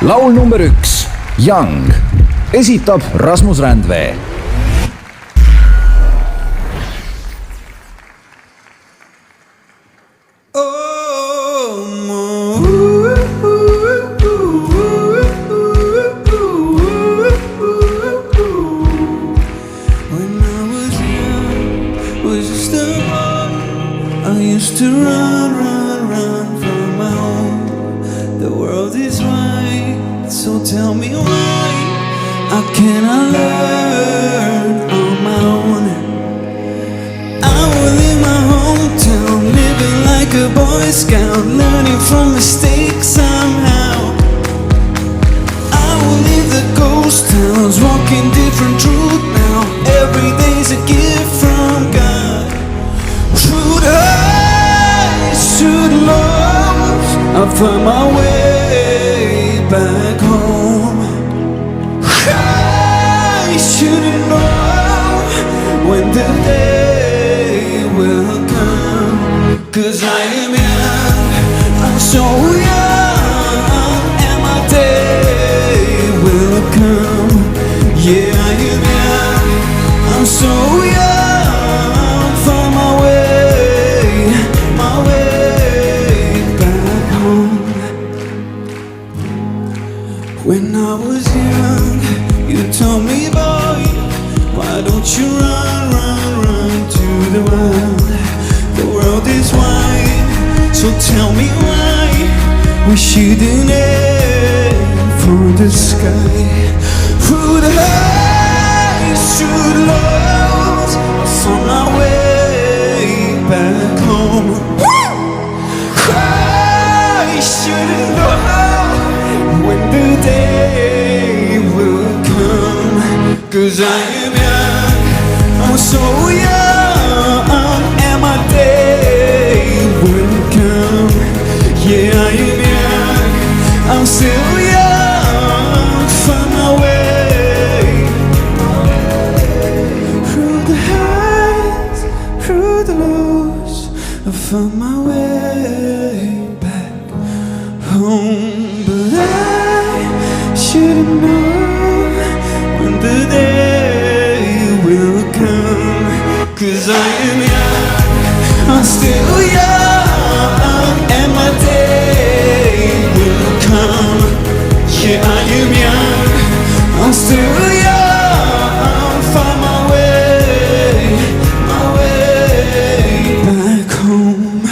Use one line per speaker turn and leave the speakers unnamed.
laul number 1, Young, esitab Rasmus Rändvee.
I used to run from my home. The world is wide, so tell me why. How can I learn on my own? I will leave my hometown, living like a Boy Scout, learning from mistakes somehow. I will leave the ghost towns, walking different truth now. Every day's a gift from God. Through the highs, through the lows, I find my way back home. I shouldn't know when the day will come, 'cause I am young, I'm so young, and my day will come. Yeah, I am young, I'm so young. When I was young, you told me, boy, why don't you run to the wild? The world is wide, so tell me why we shouldn't aim for the sky. Through the highs, through the lows, I found my way back home. I shouldn't know when the day will come, 'cause I am young, I'm so young, and my day will come. Yeah, I am young, I'm still young, find my way through the highs, through the lows, I found my way back home. But I shouldn't know when the day will come, 'cause I am young, I'm still young, and my day will come. Yeah, I am young, I'm still young, find my way back home.